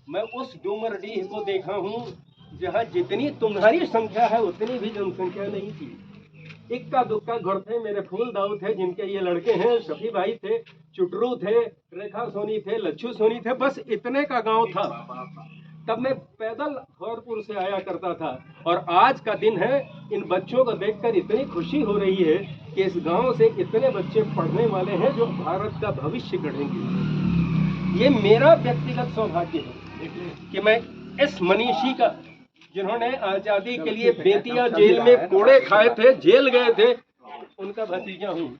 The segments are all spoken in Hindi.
मैं उस डूमरडीह को देखा हूँ जहाँ जितनी तुम्हारी संख्या है उतनी भी जनसंख्या नहीं थी। इक्का दुक्का घर थे, मेरे फूल दाऊ थे, जिनके ये लड़के हैं, शफी भाई थे, चुटरू थे, रेखा सोनी थे, लच्छू सोनी थे, बस इतने का गांव था। तब मैं पैदल खौरपुर से आया करता था। और आज का दिन है, इन बच्चों को देखकर इतनी खुशी हो रही है कि इस गांव से इतने बच्चे पढ़ने वाले हैं जो भारत का भविष्य गढ़ेंगे। ये मेरा व्यक्तिगत सौभाग्य है कि मैं इस मनीषी का, जिन्होंने आजादी के लिए बेतिया जेल में कोड़े खाए थे, जेल गए थे, उनका भतीजा हूँ।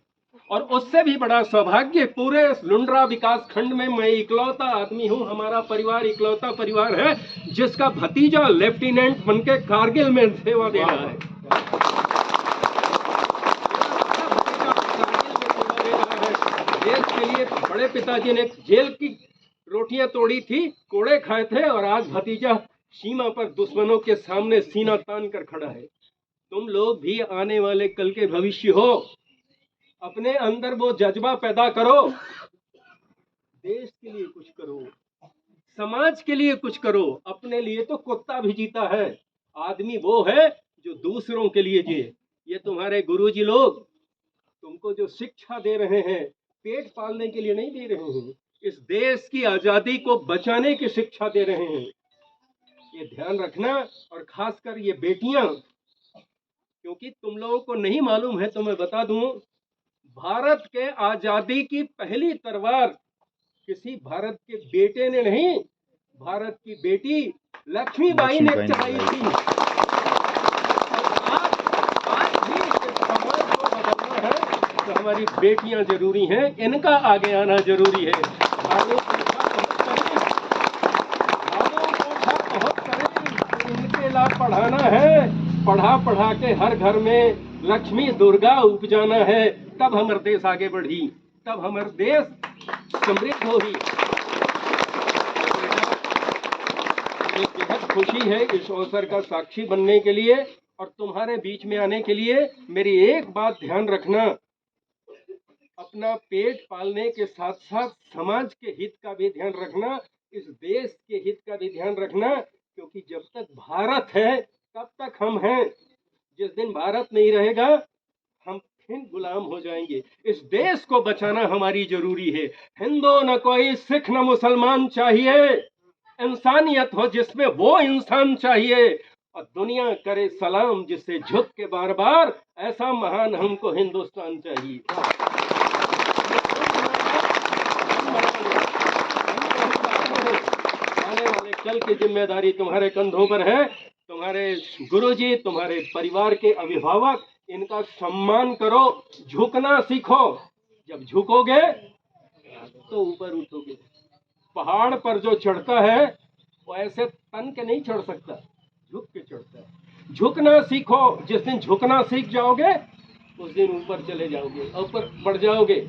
और उससे भी बड़ा सौभाग्य, पूरे लुंड्रा विकास खंड में मैं इकलौता आदमी हूँ, हमारा परिवार इकलौता परिवार है जिसका भतीजा लेफ्टिनेंट बनके कारगिल में सेवा दे रहा है। देश के लिए बड़े पिताजी ने जेल की रोटियां तोड़ी थी, कोड़े खाए थे, और आज भतीजा सीमा पर दुश्मनों के सामने सीना तान कर खड़ा है। तुम लोग भी आने वाले कल के भविष्य हो, अपने अंदर वो जज्बा पैदा करो, देश के लिए कुछ करो, समाज के लिए कुछ करो। अपने लिए तो कुत्ता भी जीता है, आदमी वो है जो दूसरों के लिए जिए। ये तुम्हारे गुरुजी लोग तुमको जो शिक्षा दे रहे हैं, पेट पालने के लिए नहीं दे रहे हैं, इस देश की आजादी को बचाने की शिक्षा दे रहे हैं। ये ध्यान रखना। और खासकर ये बेटियां, क्योंकि तुम लोगों को नहीं मालूम है तो मैं बता दूं, भारत के आजादी की पहली तलवार किसी भारत के बेटे ने नहीं, भारत की बेटी लक्ष्मीबाई ने चलाई थी। आज भी समाज को बदलना है तो हमारी बेटियां जरूरी हैं, इनका आगे आना जरूरी है। इनके लाभ पढ़ाना है, पढ़ा पढ़ा के हर घर में लक्ष्मी दुर्गा उपजाना है, तब हमारा देश आगे बढ़ी, तब हमारा देश समृद्ध होगी। मुझे बेहद खुशी है इस अवसर का साक्षी बनने के लिए और तुम्हारे बीच में आने के लिए। मेरी एक बात ध्यान रखना, अपना पेट पालने के साथ साथ समाज के हित का भी ध्यान रखना, इस देश के हित का भी ध्यान रखना, क्योंकि जब तक भारत है तब तक हम हैं। जिस दिन भारत नहीं रहेगा हम फिर गुलाम हो जाएंगे। इस देश को बचाना हमारी जरूरी है। हिंदू न कोई, सिख न मुसलमान चाहिए, इंसानियत हो जिसमें वो इंसान चाहिए, और दुनिया करे सलाम जिससे झुक के बार बार, ऐसा महान हमको हिंदुस्तान चाहिए। आने वाले कल की जिम्मेदारी तुम्हारे कंधों पर है। तुम्हारे गुरुजी, तुम्हारे परिवार के अभिभावक, इनका सम्मान करो, झुकना सीखो। जब झुकोगे तो ऊपर उठोगे। पहाड़ पर जो चढ़ता है वो ऐसे तन के नहीं चढ़ सकता, झुक के चढ़ता है। झुकना सीखो, जिस दिन झुकना सीख जाओगे उस दिन ऊपर चले जाओगे, ऊपर बढ़ जाओगे।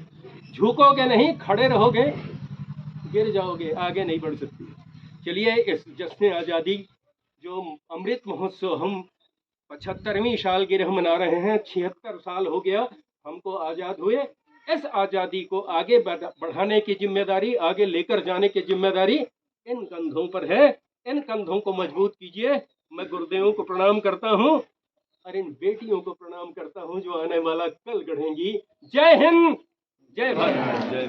झुकोगे नहीं, खड़े रहोगे, गिर जाओगे, आगे नहीं बढ़ सकते। चलिए, इस जश्न आज़ादी जो अमृत महोत्सव हम 75वीं सालगिरह मना रहे हैं, 76 साल हो गया हमको आज़ाद हुए। इस आज़ादी को आगे बढ़ाने की जिम्मेदारी, आगे लेकर जाने की जिम्मेदारी इन कंधों पर है। इन कंधों को मजबूत कीजिए। मैं गुरुदेवों को प्रणाम करता हूँ और इन बेटियों को प्रणाम करता हूँ जो आने वाला कल गढ़ेंगी। जय हिंद, जय भारत। जय